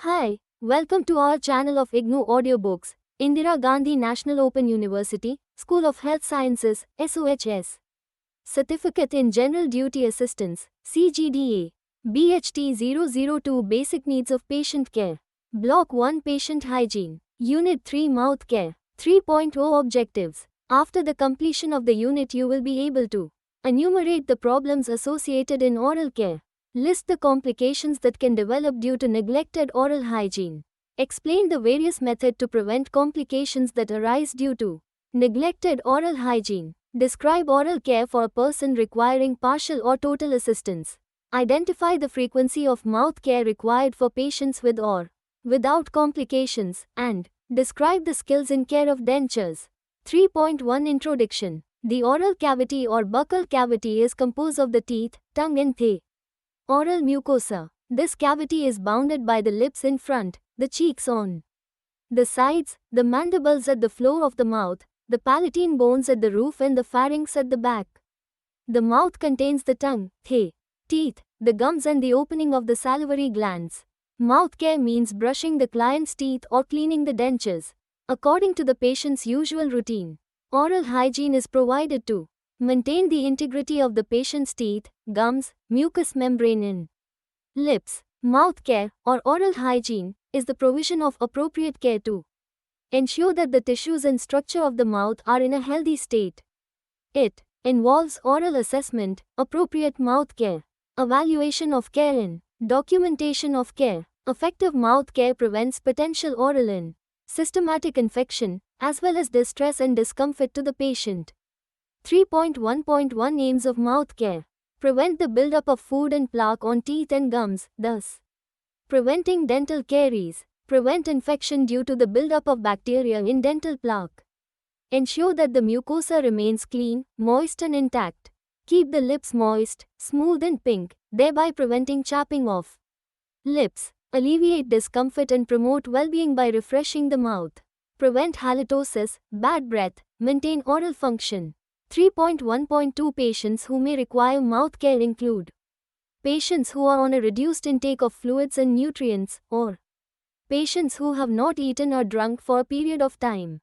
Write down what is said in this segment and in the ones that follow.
Hi, welcome to our channel of IGNOU Audiobooks, Indira Gandhi National Open University, School of Health Sciences, SOHS. Certificate in General Duty Assistance, CGDA. BHT 002 Basic Needs of Patient Care. Block 1 Patient Hygiene. Unit 3 Mouth Care. 3.0 Objectives. After the completion of the unit, you will be able to enumerate the problems associated in oral care. List the complications that can develop due to neglected oral hygiene. Explain the various methods to prevent complications that arise due to neglected oral hygiene. Describe oral care for a person requiring partial or total assistance. Identify the frequency of mouth care required for patients with or without complications, and describe the skills in care of dentures. 3.1 Introduction. The oral cavity or buccal cavity is composed of the teeth, tongue and the oral mucosa. This cavity is bounded by the lips in front, the cheeks on the sides, the mandibles at the floor of the mouth, the palatine bones at the roof and the pharynx at the back. The mouth contains the tongue, the teeth, the gums and the opening of the salivary glands. Mouth care means brushing the client's teeth or cleaning the dentures according to the patient's usual routine. Oral hygiene is provided to maintain the integrity of the patient's teeth, gums, mucous membrane in lips. Mouth care, or oral hygiene, is the provision of appropriate care to ensure that the tissues and structure of the mouth are in a healthy state. It involves oral assessment, appropriate mouth care, evaluation of care and documentation of care. Effective mouth care prevents potential oral and systematic infection, as well as distress and discomfort to the patient. 3.1.1 Aims of mouth care. Prevent the buildup of food and plaque on teeth and gums, thus preventing dental caries. Prevent infection due to the buildup of bacteria in dental plaque. Ensure that the mucosa remains clean, moist and intact. Keep the lips moist, smooth and pink, thereby preventing chapping of lips. Alleviate discomfort and promote well-being by refreshing the mouth. Prevent halitosis, bad breath, maintain oral function. 3.1.2 Patients who may require mouth care include patients who are on a reduced intake of fluids and nutrients, or patients who have not eaten or drunk for a period of time.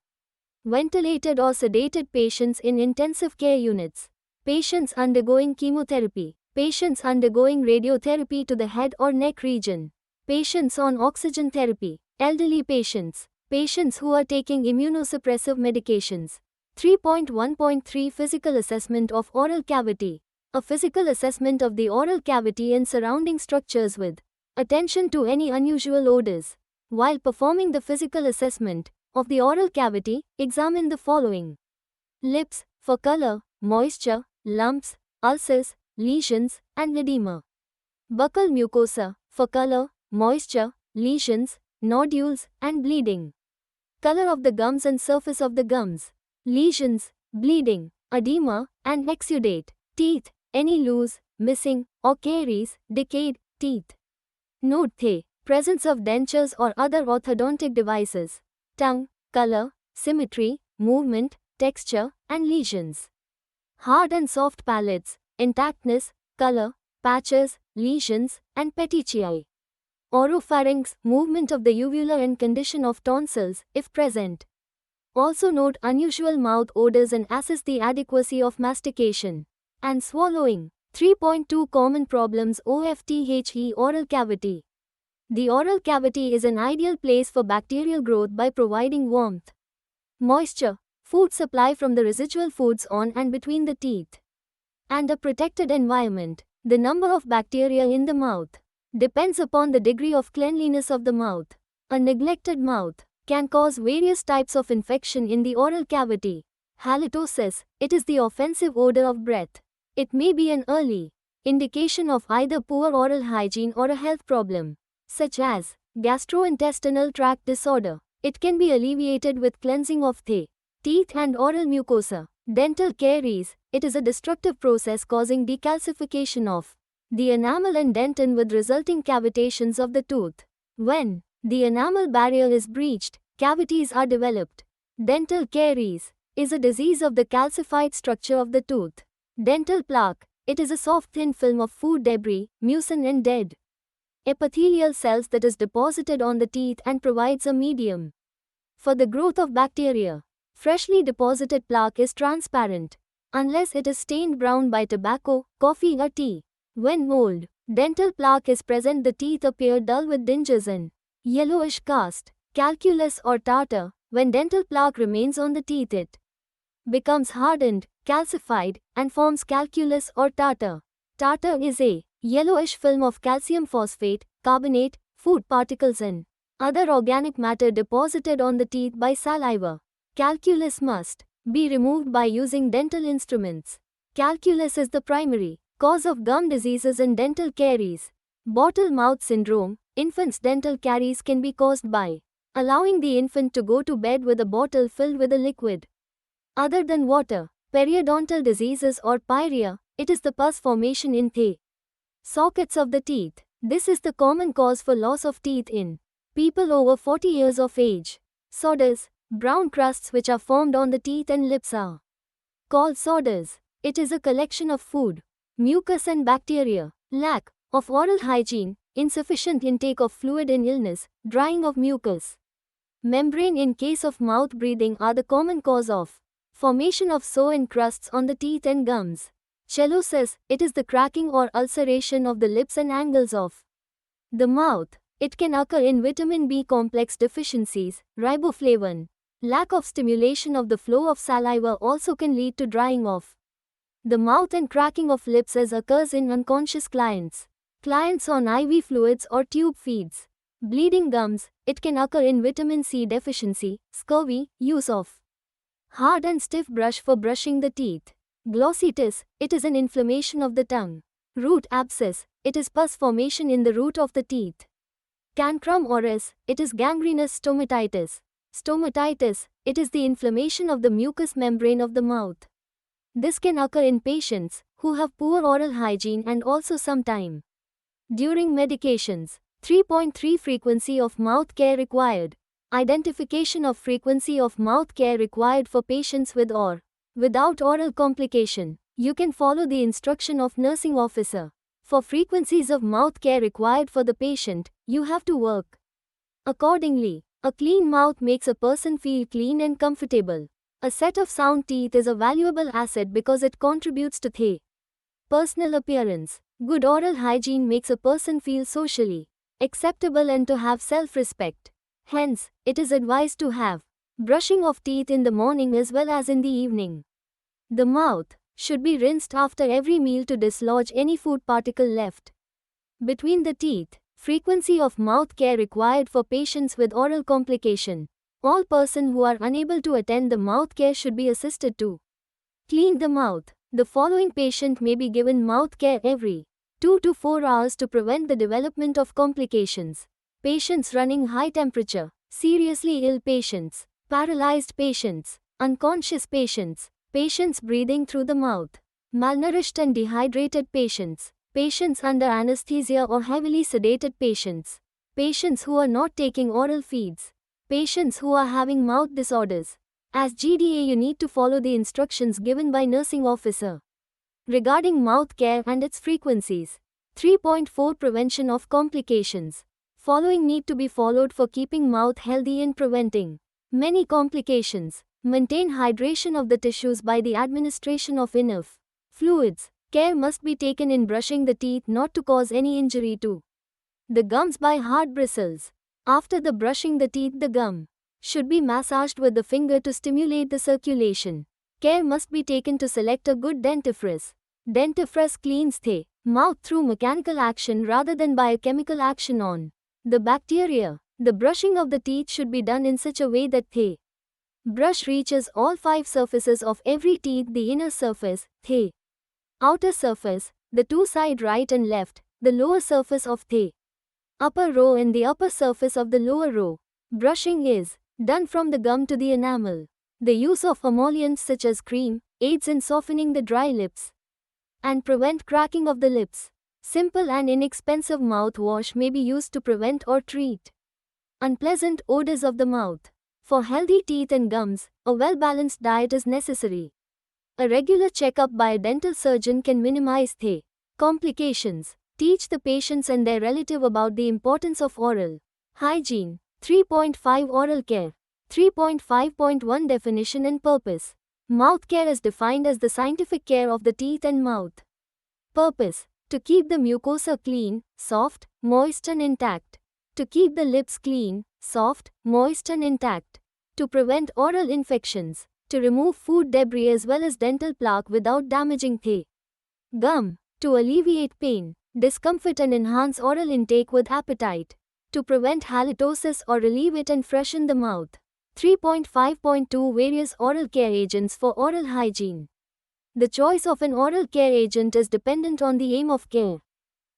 Ventilated or sedated patients in intensive care units. Patients undergoing chemotherapy. Patients undergoing radiotherapy to the head or neck region. Patients on oxygen therapy. Elderly patients. Patients who are taking immunosuppressive medications. 3.1.3 Physical assessment of oral cavity. A physical assessment of the oral cavity and surrounding structures with attention to any unusual odors. While performing the physical assessment of the oral cavity, examine the following: lips, for color, moisture, lumps, ulcers, lesions, and edema. Buccal mucosa, for color, moisture, lesions, nodules, and bleeding. Color of the gums and surface of the gums. Lesions, bleeding, edema, and exudate. Teeth, any loose, missing, or caries, decayed teeth. Note the presence of dentures or other orthodontic devices. Tongue, color, symmetry, movement, texture, and lesions. Hard and soft palates, intactness, color, patches, lesions, and petechiae. Oropharynx, movement of the uvula and condition of tonsils, if present. Also note unusual mouth odors and assess the adequacy of mastication and swallowing. 3.2 Common problems OFTHE Oral cavity. The oral cavity is an ideal place for bacterial growth by providing warmth, moisture, food supply from the residual foods on and between the teeth, and a protected environment. The number of bacteria in the mouth depends upon the degree of cleanliness of the mouth. A neglected mouth can cause various types of infection in the oral cavity. Halitosis, it is the offensive odor of breath. It may be an early indication of either poor oral hygiene or a health problem, such as gastrointestinal tract disorder. It can be alleviated with cleansing of the teeth and oral mucosa. Dental caries, it is a destructive process causing decalcification of the enamel and dentin with resulting cavitations of the tooth. When the enamel barrier is breached, cavities are developed. Dental caries is a disease of the calcified structure of the tooth. Dental plaque, it is a soft thin film of food debris, mucin and dead epithelial cells that is deposited on the teeth and provides a medium for the growth of bacteria. Freshly deposited plaque is transparent, unless it is stained brown by tobacco, coffee or tea. When old dental plaque is present, the teeth appear dull with dinges and yellowish cast. Calculus or tartar. When dental plaque remains on the teeth, it becomes hardened, calcified, and forms calculus or tartar. Tartar is a yellowish film of calcium phosphate, carbonate, food particles and other organic matter deposited on the teeth by saliva. Calculus must be removed by using dental instruments. Calculus is the primary cause of gum diseases and dental caries. Bottle mouth syndrome. Infants' dental caries can be caused by allowing the infant to go to bed with a bottle filled with a liquid other than water. Periodontal diseases or pyria. It is the pus formation in the sockets of the teeth. This is the common cause for loss of teeth in people over 40 years of age. Sawdust. Brown crusts which are formed on the teeth and lips are called sawdust. It is a collection of food, mucus and bacteria. Lack of oral hygiene. Insufficient intake of fluid in illness. Drying of mucus membrane in case of mouth breathing are the common cause of formation of sow and crusts on the teeth and gums. Chelosis. It is the cracking or ulceration of the lips and angles of the mouth. It can occur in vitamin B complex deficiencies, riboflavin. Lack of stimulation of the flow of saliva also can lead to drying of the mouth and cracking of lips, as occurs in unconscious clients. Clients on IV fluids or tube feeds. Bleeding gums. It can occur in vitamin C deficiency, scurvy, use of hard and stiff brush for brushing the teeth. Glossitis. It is an inflammation of the tongue. Root abscess. It is pus formation in the root of the teeth. Cancrum oris. It is gangrenous stomatitis. Stomatitis. It is the inflammation of the mucous membrane of the mouth. This can occur in patients who have poor oral hygiene and also sometime during medications. 3.3 Frequency of mouth care required. Identification of frequency of mouth care required for patients with or without oral complication. You can follow the instruction of nursing officer. For frequencies of mouth care required for the patient, you have to work accordingly. A clean mouth makes a person feel clean and comfortable. A set of sound teeth is a valuable asset because it contributes to the personal appearance. Good oral hygiene makes a person feel socially acceptable and to have self-respect. Hence, it is advised to have brushing of teeth in the morning as well as in the evening. The mouth should be rinsed after every meal to dislodge any food particle left between the teeth. Frequency of mouth care required for patients with oral complication. All persons who are unable to attend the mouth care should be assisted to clean the mouth. The following patient may be given mouth care every 2 to 4 hours to prevent the development of complications. Patients running high temperature, seriously ill patients, paralyzed patients, unconscious patients, patients breathing through the mouth, malnourished and dehydrated patients, patients under anesthesia or heavily sedated patients, patients who are not taking oral feeds, patients who are having mouth disorders. As GDA, you need to follow the instructions given by nursing officer regarding mouth care and its frequencies. 3.4 Prevention of complications. Following need to be followed for keeping mouth healthy and preventing many complications. Maintain hydration of the tissues by the administration of enough fluids. Care must be taken in brushing the teeth not to cause any injury to the gums by hard bristles. After the brushing the teeth, the gum should be massaged with the finger to stimulate the circulation. Care must be taken to select a good dentifrice. Dentifrice cleans the mouth through mechanical action rather than by a chemical action on the bacteria. The brushing of the teeth should be done in such a way that the brush reaches all 5 surfaces of every teeth: the inner surface, the outer surface, the 2 sides right and left, the lower surface of the upper row and the upper surface of the lower row. Brushing is done from the gum to the enamel. The use of emollients such as cream aids in softening the dry lips and prevent cracking of the lips. Simple and inexpensive mouthwash may be used to prevent or treat unpleasant odors of the mouth. For healthy teeth and gums, a well-balanced diet is necessary. A regular checkup by a dental surgeon can minimize the complications. Teach the patients and their relative about the importance of oral hygiene. 3.5 Oral care. 3.5.1 Definition and purpose. Mouth care is defined as the scientific care of the teeth and mouth. Purpose: to keep the mucosa clean, soft, moist and intact. To keep the lips clean, soft, moist and intact. To prevent oral infections. To remove food debris as well as dental plaque without damaging teeth. Gum. To alleviate pain, discomfort and enhance oral intake with appetite. To prevent halitosis or relieve it and freshen the mouth. 3.5.2 Various oral care agents for oral hygiene. The choice of an oral care agent is dependent on the aim of care.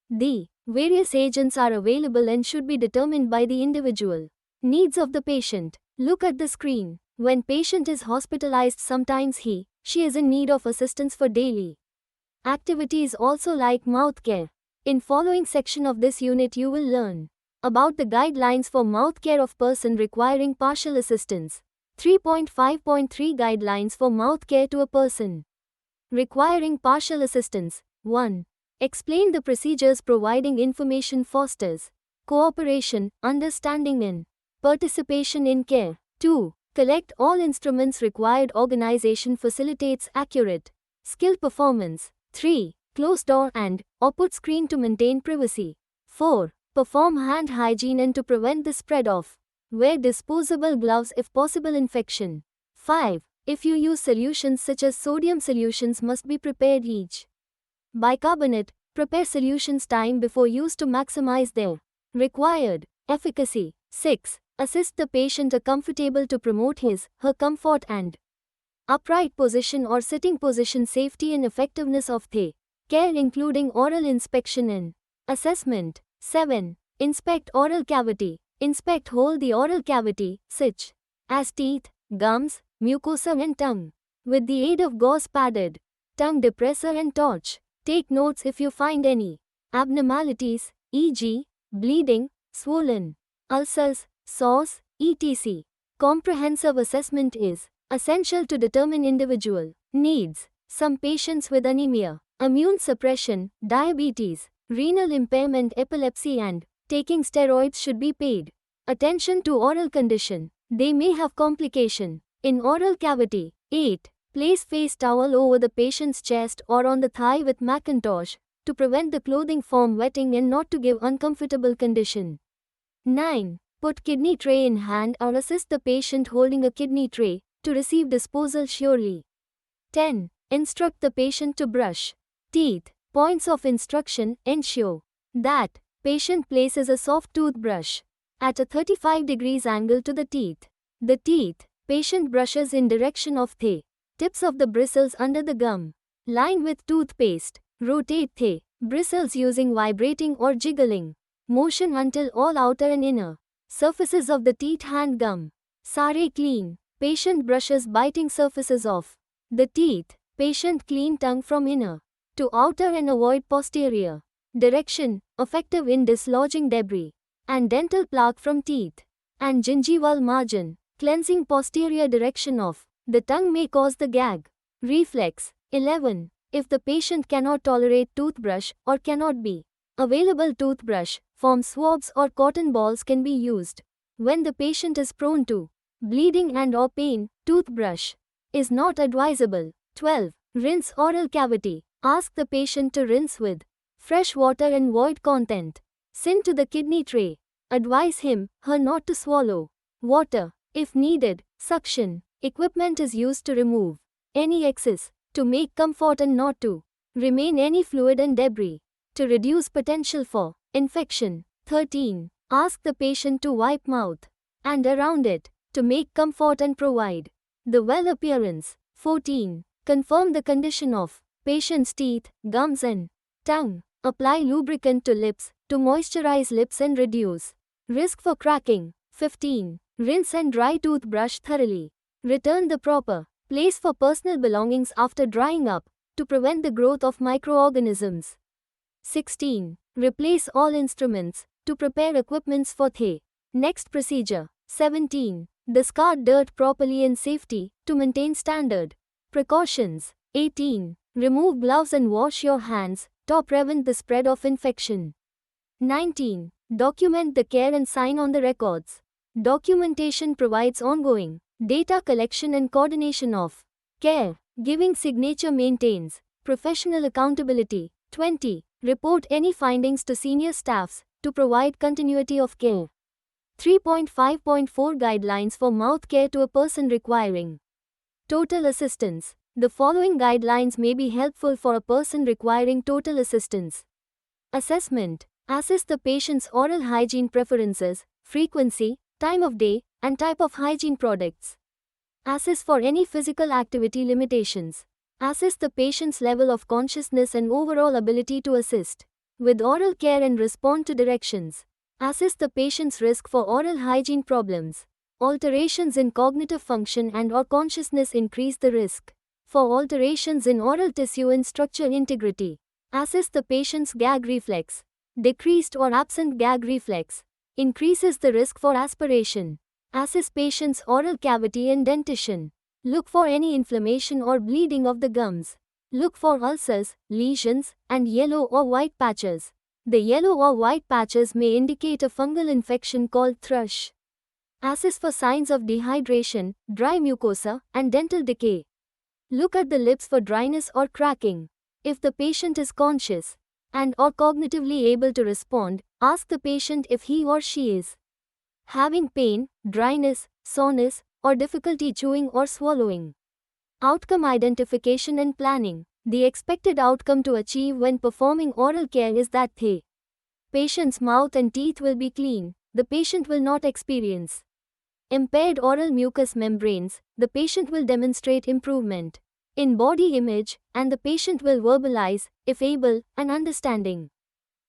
The various agents are available and should be determined by the individual needs of the patient. Look at the screen. When patient is hospitalized, sometimes she is in need of assistance for daily activities also like mouth care. In following section of this unit you will learn about the guidelines for mouth care of person requiring partial assistance. 3.5.3 Guidelines for mouth care to a person requiring partial assistance. 1. Explain the procedures. Providing information fosters cooperation, understanding and participation in care. 2. Collect all instruments required. Organization facilitates accurate skill performance. 3. Close door and or put screen to maintain privacy. 4. Perform hand hygiene and to prevent the spread of. Wear disposable gloves if possible. Infection. 5. If you use solutions such as sodium, solutions must be prepared each bicarbonate. Prepare solutions time before use to maximize their required efficacy. 6. Assist the patient comfortable to promote her comfort and upright position or sitting position. Safety and effectiveness of the care including oral inspection and assessment. 7. Inspect oral cavity. Inspect whole the oral cavity, such as teeth, gums, mucosa and tongue. With the aid of gauze padded tongue depressor and torch. Take notes if you find any abnormalities, e.g., bleeding, swollen ulcers, sores, etc. Comprehensive assessment is essential to determine individual needs. Some patients with anemia, immune suppression, diabetes, renal impairment, epilepsy and taking steroids should be paid attention to. Oral condition. They may have complication in oral cavity. 8. Place face towel over the patient's chest or on the thigh with Macintosh to prevent the clothing from wetting and not to give uncomfortable condition. 9. Put kidney tray in hand or assist the patient holding a kidney tray to receive disposal surely. 10. Instruct the patient to brush teeth. Points of instruction. Ensure that patient places a soft toothbrush at a 35 degrees angle to the teeth. The teeth. Patient brushes in direction of the tips of the bristles under the gum line with toothpaste. Rotate the bristles using vibrating or jiggling motion until all outer and inner surfaces of the teeth and gum are clean. Patient brushes biting surfaces of the teeth. Patient clean tongue from inner to outer and avoid posterior direction, effective in dislodging debris and dental plaque from teeth and gingival margin. Cleansing posterior direction of the tongue may cause the gag reflex. 11. If the patient cannot tolerate toothbrush or cannot be available, toothbrush, foam swabs or cotton balls can be used. When the patient is prone to bleeding and or pain, toothbrush is not advisable. 12. Rinse oral cavity. Ask the patient to rinse with fresh water and void content. Send to the kidney tray. Advise her not to swallow water. If needed, suction equipment is used to remove any excess, to make comfort and not to remain any fluid and debris, to reduce potential for infection. 13. Ask the patient to wipe mouth and around it, to make comfort and provide the well appearance. 14. Confirm the condition of patient's teeth, gums and tongue. Apply lubricant to lips, to moisturize lips and reduce risk for cracking. 15. Rinse and dry toothbrush thoroughly. Return the proper place for personal belongings after drying up, to prevent the growth of microorganisms. 16. Replace all instruments, to prepare equipments for the next procedure. 17. Discard dirt properly and safety, to maintain standard precautions. 18. Remove gloves and wash your hands, to prevent the spread of infection. 19. Document the care and sign on the records. Documentation provides ongoing data collection and coordination of care. Giving signature maintains professional accountability. 20. Report any findings to senior staffs to provide continuity of care. 3.5.4 Guidelines for mouth care to a person requiring total assistance. The following guidelines may be helpful for a person requiring total assistance. Assessment. Assess the patient's oral hygiene preferences, frequency, time of day, and type of hygiene products. Assess for any physical activity limitations. Assess the patient's level of consciousness and overall ability to assist with oral care and respond to directions. Assess the patient's risk for oral hygiene problems. Alterations in cognitive function and/or consciousness increase the risk for alterations in oral tissue and structure integrity. Assess the patient's gag reflex. Decreased or absent gag reflex increases the risk for aspiration. Assess patient's oral cavity and dentition. Look for any inflammation or bleeding of the gums. Look for ulcers, lesions, and yellow or white patches. The yellow or white patches may indicate a fungal infection called thrush. Assess for signs of dehydration, dry mucosa, and dental decay. Look at the lips for dryness or cracking. If the patient is conscious and/or cognitively able to respond, ask the patient if he or she is having pain, dryness, soreness, or difficulty chewing or swallowing. Outcome identification and planning. The expected outcome to achieve when performing oral care is that the patient's mouth and teeth will be clean. The patient will not experience impaired oral mucous membranes. The patient will demonstrate improvement in body image, and the patient will verbalize, if able, an understanding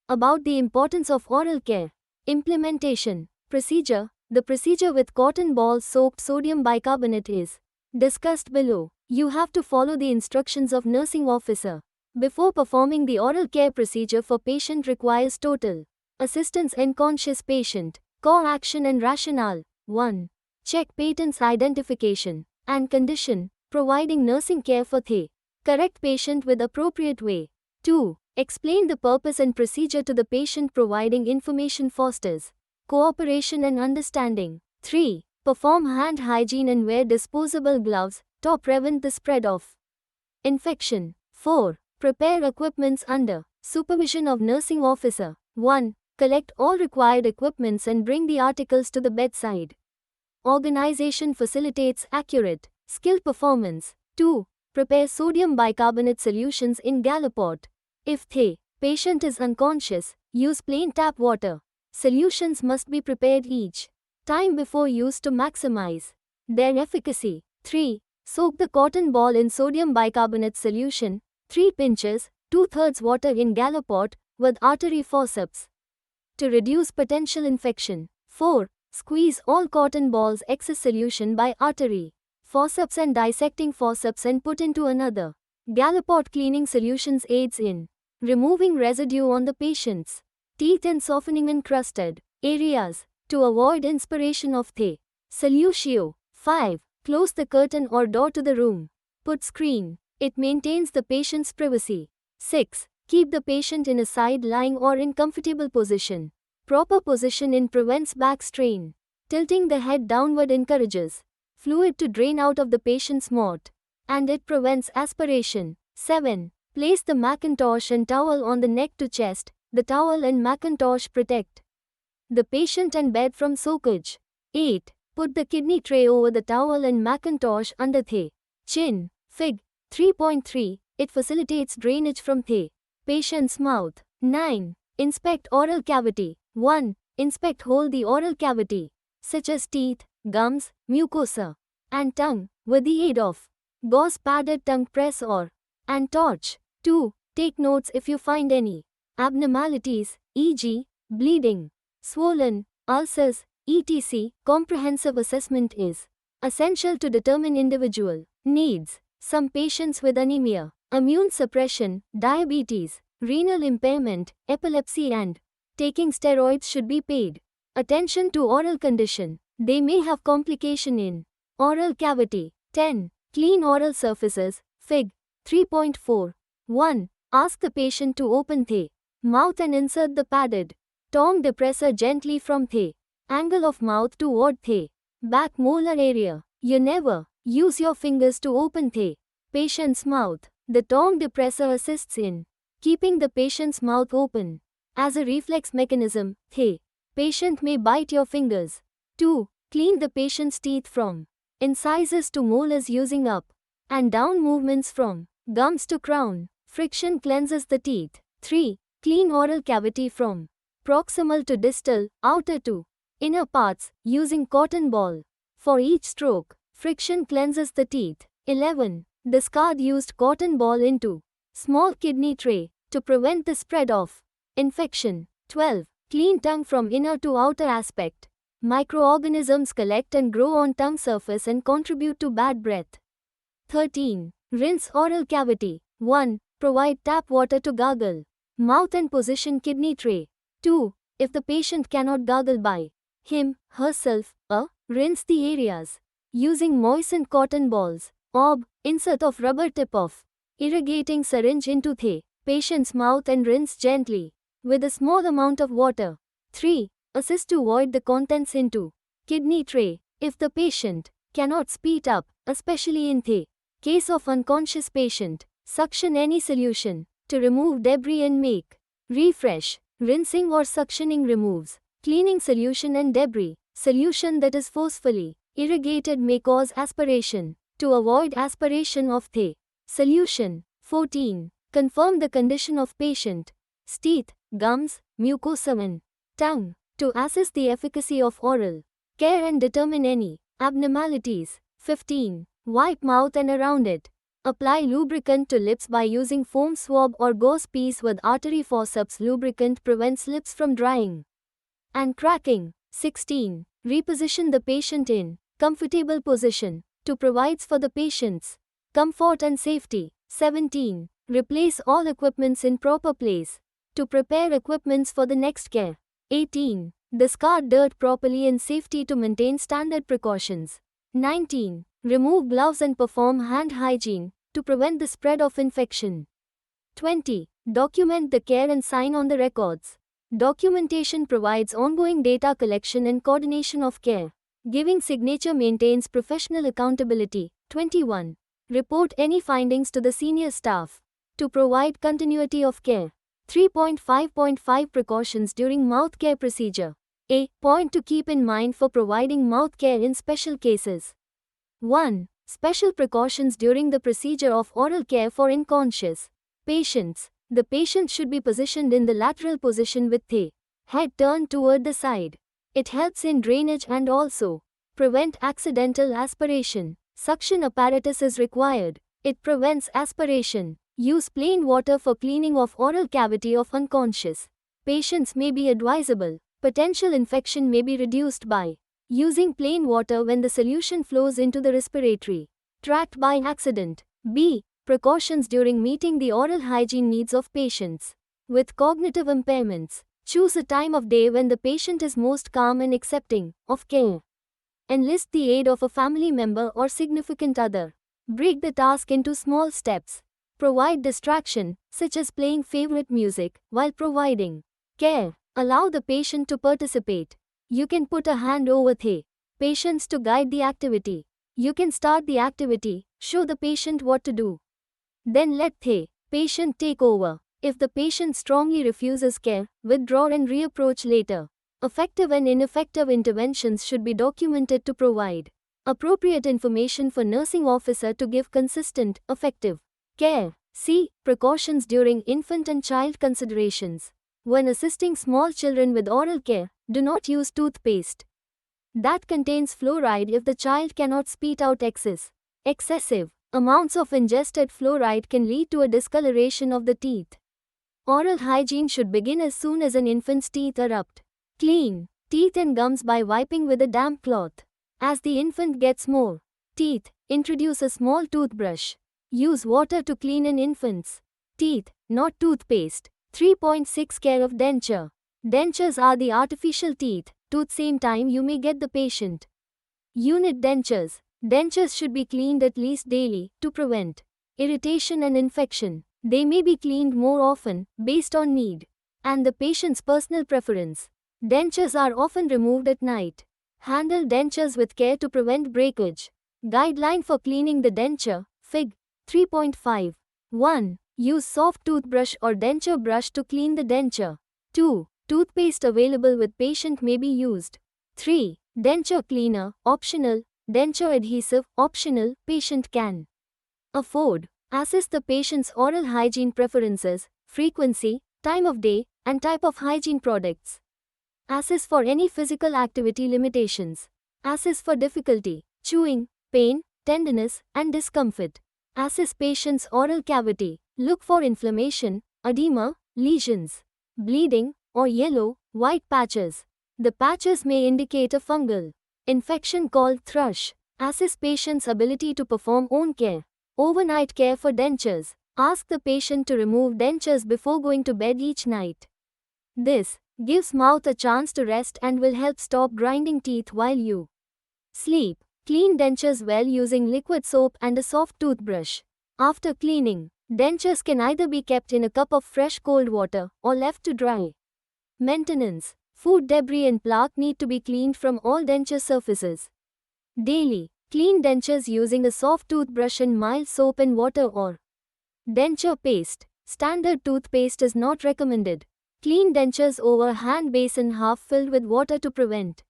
about the importance of oral care. Implementation. Procedure. The procedure with cotton balls soaked sodium bicarbonate is discussed below. You have to follow the instructions of nursing officer. Before performing the oral care procedure for patient requires total assistance in conscious patient. Core action and rationale. 1. Check patient's identification and condition, providing nursing care for the correct patient with appropriate way. 2. Explain the purpose and procedure to the patient, providing information fosters cooperation and understanding. 3. Perform hand hygiene and wear disposable gloves to prevent the spread of infection. 4. Prepare equipments under supervision of nursing officer. 1. Collect all required equipments and bring the articles to the bedside. Organization facilitates accurate, skilled performance. 2. Prepare sodium bicarbonate solutions in Gallipot. If the patient is unconscious, use plain tap water. Solutions must be prepared each time before use to maximize their efficacy. 3. Soak the cotton ball in sodium bicarbonate solution, 3 pinches, 2/3 water in Gallipot, with artery forceps to reduce potential infection. 4. Squeeze all cotton balls excess solution by artery forceps and dissecting forceps and put into another Gallipot. Cleaning solutions aids in removing residue on the patient's teeth and softening encrusted areas to avoid inspiration of the solution. 5. Close the curtain or door to the room. Put screen. It maintains the patient's privacy. 6. Keep the patient in a side lying or in comfortable position. Proper position prevents back strain. Tilting the head downward encourages fluid to drain out of the patient's mouth, and it prevents aspiration. 7. Place the Macintosh and towel on the neck to chest. The towel and Macintosh protect the patient and bed from soakage. 8. Put the kidney tray over the towel and Macintosh under the chin. Fig. 3.3. It facilitates drainage from the patient's mouth. 9. Inspect oral cavity. 1. Inspect the oral cavity, such as teeth, gums, mucosa, and tongue, with the aid of gauze-padded tongue press or and torch. 2. Take notes if you find any abnormalities, e.g., bleeding, swollen, ulcers, etc. Comprehensive assessment is essential to determine individual needs. Some patients with anemia, immune suppression, diabetes, renal impairment, epilepsy, and taking steroids should be paid attention to. Oral condition. They may have complication in oral cavity. 10. Clean oral surfaces. Fig. 3.4. 1. Ask the patient to open the mouth and insert the padded tongue depressor gently from the angle of mouth toward the back molar area. You never use your fingers to open the patient's mouth. The tongue depressor assists in keeping the patient's mouth open. As a reflex mechanism, the patient may bite your fingers. 2. Clean the patient's teeth from incisors to molars using up and down movements from gums to crown. Friction cleanses the teeth. 3. Clean oral cavity from proximal to distal, outer to inner parts, using cotton ball. For each stroke, friction cleanses the teeth. 11. Discard used cotton ball into small kidney tray to prevent the spread of infection. 12. Clean tongue from inner to outer aspect. Microorganisms collect and grow on tongue surface and contribute to bad breath. 13. Rinse oral cavity. 1. Provide tap water to gargle mouth and position kidney tray. 2. If the patient cannot gargle by herself, rinse the areas using moistened cotton balls. Orb, insert of rubber tip of irrigating syringe into the patient's mouth and rinse gently with a small amount of water. 3. Assist to void the contents into kidney tray. If the patient cannot speed up, especially in the case of unconscious patient, suction any solution to remove debris and make refresh. Rinsing or suctioning removes cleaning solution and debris. Solution that is forcefully irrigated may cause aspiration. To avoid aspiration of the solution. 14. Confirm the condition of patient teeth, gums, mucosa and tongue. To assess the efficacy of oral care and determine any abnormalities. 15. Wipe mouth and around it. Apply lubricant to lips by using foam swab or gauze piece with artery forceps. Lubricant prevents lips from drying and cracking. 16. Reposition the patient in comfortable position to provides for the patient's comfort and safety. 17. Replace all equipments in proper place to prepare equipments for the next care. 18. Discard dirt properly and safety to maintain standard precautions. 19. Remove gloves and perform hand hygiene to prevent the spread of infection. 20. Document the care and sign on the records. Documentation provides ongoing data collection and coordination of care. Giving signature maintains professional accountability. 21. Report any findings to the senior staff to provide continuity of care. 3.5.5 Precautions during mouth care procedure. A. Point to keep in mind for providing mouth care in special cases. 1. Special precautions during the procedure of oral care for unconscious patients. The patient should be positioned in the lateral position with the head turned toward the side. It helps in drainage and also prevent accidental aspiration. Suction apparatus is required. It prevents aspiration. Use plain water for cleaning of oral cavity of unconscious patients may be advisable. Potential infection may be reduced by using plain water when the solution flows into the respiratory tract by accident. B. Precautions during meeting the oral hygiene needs of patients with cognitive impairments. Choose a time of day when the patient is most calm and accepting of care. Enlist the aid of a family member or significant other. Break the task into small steps. Provide distraction, such as playing favorite music, while providing care. Allow the patient to participate. You can put a hand over the patients to guide the activity. You can start the activity, show the patient what to do. Then let the patient take over. If the patient strongly refuses care, withdraw and reapproach later. Effective and ineffective interventions should be documented to provide appropriate information for nursing officer to give consistent, effective care. C. Precautions during infant and child considerations. When assisting small children with oral care, do not use toothpaste that contains fluoride if the child cannot spit out excessive amounts of ingested fluoride can lead to a discoloration of the teeth. Oral hygiene should begin as soon as an infant's teeth are rubbed. Clean teeth and gums by wiping with a damp cloth. As the infant gets more teeth, introduce a small toothbrush. Use water to clean an infant's teeth, not toothpaste. 3.6 Care of denture. Dentures are the artificial teeth. Tooth same time you may get the patient unit dentures. Dentures should be cleaned at least daily to prevent irritation and infection. They may be cleaned more often, based on need and the patient's personal preference. Dentures are often removed at night. Handle dentures with care to prevent breakage. Guideline for cleaning the denture, Fig. 3.5. 1. Use soft toothbrush or denture brush to clean the denture. 2. Toothpaste available with patient may be used. 3. Denture cleaner, optional. Denture adhesive, optional, patient can afford. Assess the patient's oral hygiene preferences, frequency, time of day, and type of hygiene products. Assess for any physical activity limitations. Assess for difficulty, chewing, pain, tenderness, and discomfort. Assess patient's oral cavity. Look for inflammation, edema, lesions, bleeding, or yellow, white patches. The patches may indicate a fungal infection called thrush. Assess patient's ability to perform own care. Overnight care for dentures. Ask the patient to remove dentures before going to bed each night. This gives mouth a chance to rest and will help stop grinding teeth while you sleep. Clean dentures well using liquid soap and a soft toothbrush. After cleaning, dentures can either be kept in a cup of fresh cold water or left to dry. Maintenance. Food debris and plaque need to be cleaned from all denture surfaces daily. Clean dentures using a soft toothbrush and mild soap and water or denture paste. Standard toothpaste is not recommended. Clean dentures over a hand basin half filled with water to prevent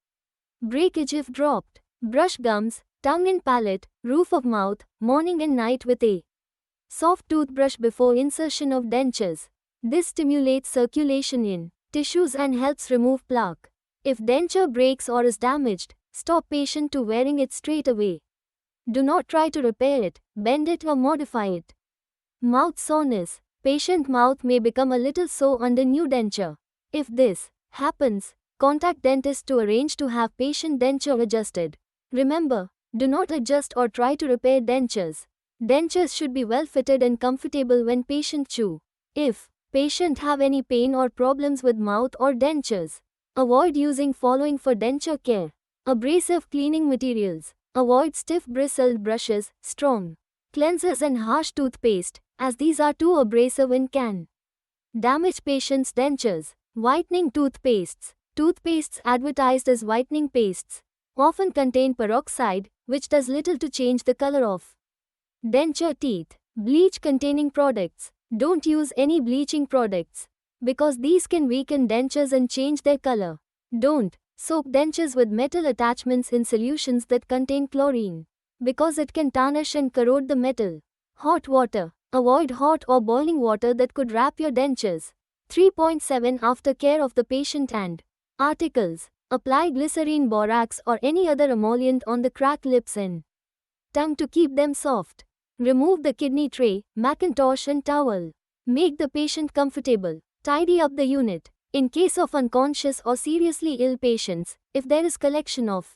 breakage if dropped. Brush gums, tongue and palate, roof of mouth, morning and night with a soft toothbrush before insertion of dentures. This stimulates circulation in tissues and helps remove plaque. If denture breaks or is damaged, stop patient to wearing it straight away. Do not try to repair it, bend it or modify it. Mouth soreness. Patient mouth may become a little sore under new denture. If this happens, contact dentist to arrange to have patient denture adjusted. Remember, do not adjust or try to repair dentures. Dentures should be well fitted and comfortable when patient chew. If patient have any pain or problems with mouth or dentures, avoid using following for denture care. Abrasive cleaning materials. Avoid stiff bristled brushes, strong cleansers and harsh toothpaste, as these are too abrasive and can damage patient's dentures. Whitening toothpastes. Toothpastes advertised as whitening pastes often contain peroxide, which does little to change the color of denture teeth. Bleach containing products. Don't use any bleaching products because these can weaken dentures and change their color. Don't soak dentures with metal attachments in solutions that contain chlorine because it can tarnish and corrode the metal. Hot water. Avoid hot or boiling water that could wrap your dentures. 3.7 Aftercare of the patient and articles. Apply glycerine, borax or any other emollient on the cracked lips and tongue to keep them soft. Remove the kidney tray, Macintosh and towel. Make the patient comfortable. Tidy up the unit. In case of unconscious or seriously ill patients, if there is collection of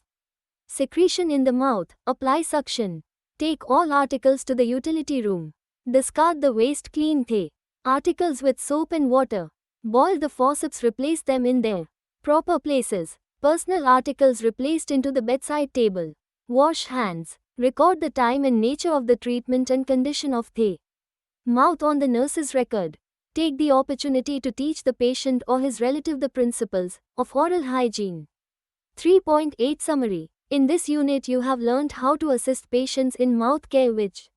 secretion in the mouth, apply suction. Take all articles to the utility room. Discard the waste, clean the articles with soap and water. Boil the faucets, replace them in their proper places. Personal articles replaced into the bedside table. Wash hands. Record the time and nature of the treatment and condition of the mouth on the nurse's record. Take the opportunity to teach the patient or his relative the principles of oral hygiene. 3.8 Summary. In this unit you have learned how to assist patients in mouth care, which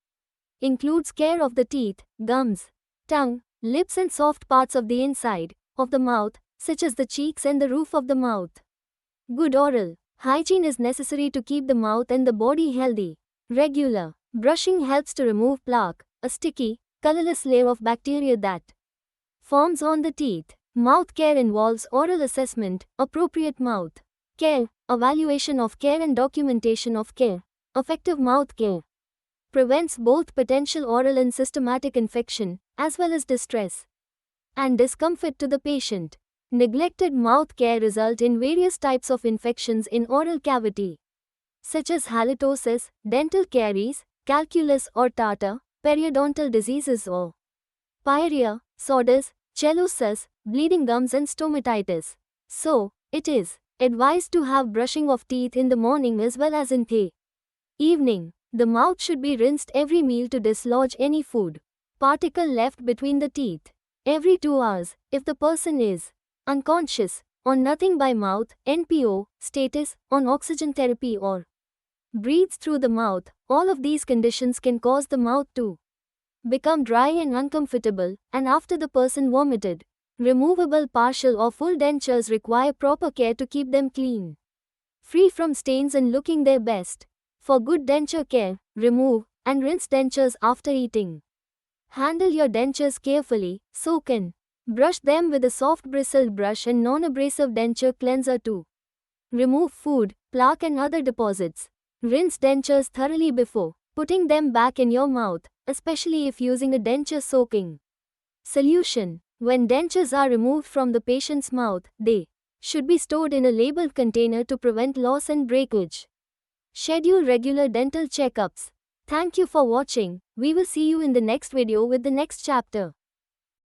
includes care of the teeth, gums, tongue, lips and soft parts of the inside of the mouth, such as the cheeks and the roof of the mouth. Good oral hygiene is necessary to keep the mouth and the body healthy. Regular brushing helps to remove plaque, a sticky, colorless layer of bacteria that forms on the teeth. Mouth care involves oral assessment, appropriate mouth care, evaluation of care and documentation of care. Effective mouth care prevents both potential oral and systematic infection, as well as distress and discomfort to the patient. Neglected mouth care result in various types of infections in oral cavity, such as halitosis, dental caries, calculus or tartar, periodontal diseases or pyorrhea, sordus, chelosus, bleeding gums and stomatitis. So, it is advised to have brushing of teeth in the morning as well as in the evening. The mouth should be rinsed every meal to dislodge any food particle left between the teeth. Every 2 hours, if the person is unconscious, on nothing by mouth, NPO, status, on oxygen therapy or breathes through the mouth, all of these conditions can cause the mouth to become dry and uncomfortable, and after the person vomited. Removable partial or full dentures require proper care to keep them clean, free from stains and looking their best. For good denture care, remove and rinse dentures after eating. Handle your dentures carefully, soak and brush them with a soft bristled brush and non-abrasive denture cleanser to remove food, plaque and other deposits. Rinse dentures thoroughly before putting them back in your mouth, especially if using a denture soaking solution. When dentures are removed from the patient's mouth, they should be stored in a labeled container to prevent loss and breakage. Schedule regular dental checkups. Thank you for watching. We will see you in the next video with the next chapter.